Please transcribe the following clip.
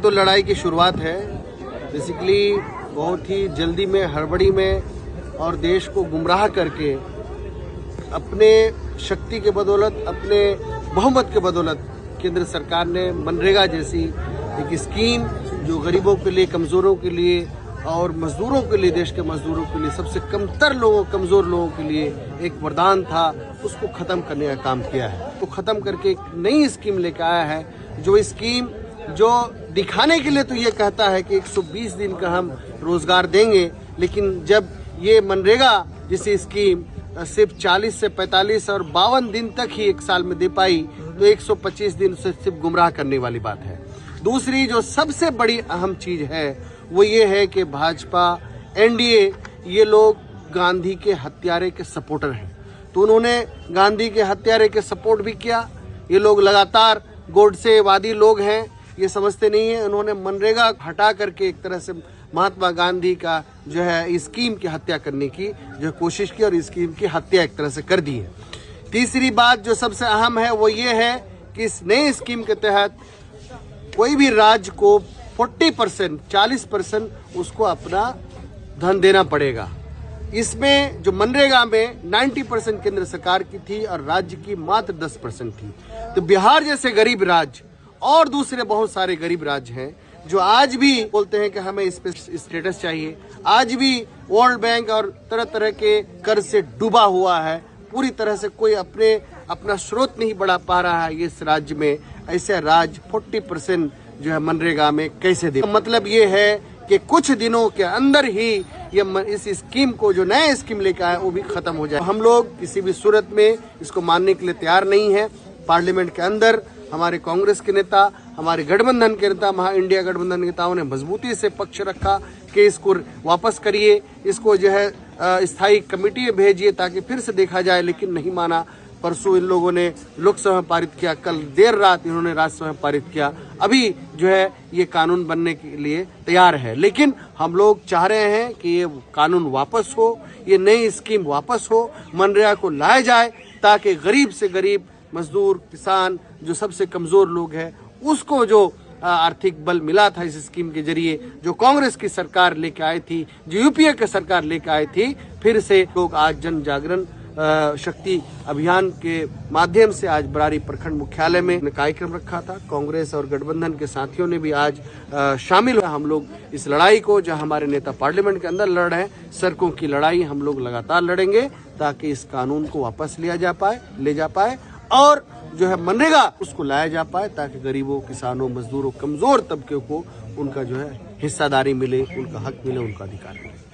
तो लड़ाई की शुरुआत है। बेसिकली बहुत ही जल्दी में, हड़बड़ी में और देश को गुमराह करके अपने शक्ति के बदौलत, अपने बहुमत के बदौलत केंद्र सरकार ने मनरेगा जैसी एक स्कीम जो गरीबों के लिए, कमज़ोरों के लिए और मजदूरों के लिए, देश के मजदूरों के लिए, सबसे कमतर लोगों, कमज़ोर लोगों के लिए एक वरदान था, उसको ख़त्म करने का काम किया है। तो ख़त्म करके एक नई स्कीम लेकर आया है, जो स्कीम जो दिखाने के लिए तो ये कहता है कि 120 दिन का हम रोज़गार देंगे, लेकिन जब ये मनरेगा जैसी स्कीम सिर्फ 40 से 45 और 52 दिन तक ही एक साल में दे पाई, तो 125 दिन से सिर्फ गुमराह करने वाली बात है। दूसरी जो सबसे बड़ी अहम चीज़ है वो ये है कि भाजपा, एनडीए, ये लोग गांधी के हत्यारे के सपोर्टर हैं। तो उन्होंने गांधी के हत्यारे के सपोर्ट भी किया। ये लोग लगातार गोडसेवादी लोग हैं, ये समझते नहीं है। उन्होंने मनरेगा हटा करके एक तरह से महात्मा गांधी का जो है स्कीम की हत्या करने की जो कोशिश की और स्कीम की हत्या एक तरह से कर दी है। तीसरी बात जो सबसे अहम है वो ये है कि इस नई स्कीम के तहत कोई भी राज्य को 40%, 40% उसको अपना धन देना पड़ेगा। इसमें जो मनरेगा में 90% केंद्र सरकार की थी और राज्य की मात्र 10% थी। तो बिहार जैसे गरीब राज्य और दूसरे बहुत सारे गरीब राज्य हैं जो आज भी बोलते हैं कि हमें इस पे स्टेटस चाहिए, आज भी वर्ल्ड बैंक और तरह तरह के कर्ज से डूबा हुआ है, पूरी तरह से कोई अपना स्रोत नहीं बढ़ा पा रहा है। इस राज्य में ऐसे राज्य 40% जो है मनरेगा में कैसे दे? मतलब ये है कि कुछ दिनों के अंदर ही ये इस स्कीम को, जो नया स्कीम लेकर आए, वो भी खत्म हो जाए। हम लोग किसी भी सूरत में इसको मानने के लिए तैयार नहीं है। पार्लियामेंट के अंदर हमारे कांग्रेस के नेता, हमारे गठबंधन के नेता, महा इंडिया गठबंधन नेताओं ने मजबूती से पक्ष रखा कि इसको वापस करिए, इसको जो है स्थायी कमेटी भेजिए ताकि फिर से देखा जाए, लेकिन नहीं माना। परसों इन लोगों ने लोकसभा में पारित किया, कल देर रात इन्होंने राज्यसभा में पारित किया। अभी जो है ये कानून बनने के लिए तैयार है, लेकिन हम लोग चाह रहे हैं कि ये कानून वापस हो, ये नई स्कीम वापस हो, मनरेगा को लाया जाए ताकि गरीब से गरीब मजदूर, किसान, जो सबसे कमजोर लोग हैं, उसको जो आर्थिक बल मिला था इस स्कीम के जरिए, जो कांग्रेस की सरकार लेके आई थी, जो यूपीए की सरकार लेके आई थी, फिर से लोग आज जन जागरण शक्ति अभियान के माध्यम से आज बरारी प्रखंड मुख्यालय में कार्यक्रम रखा था। कांग्रेस और गठबंधन के साथियों ने भी आज शामिल हुआ। हम लोग इस लड़ाई को, जो हमारे नेता पार्लियामेंट के अंदर लड़ रहे हैं, सड़कों की लड़ाई हम लोग लगातार लड़ेंगे ताकि इस कानून को वापस ले जा पाए और जो है मनरेगा उसको लाया जा पाए ताकि गरीबों, किसानों, मजदूरों, कमजोर तबके को उनका जो है हिस्सेदारी मिले, उनका हक मिले, उनका अधिकार मिले।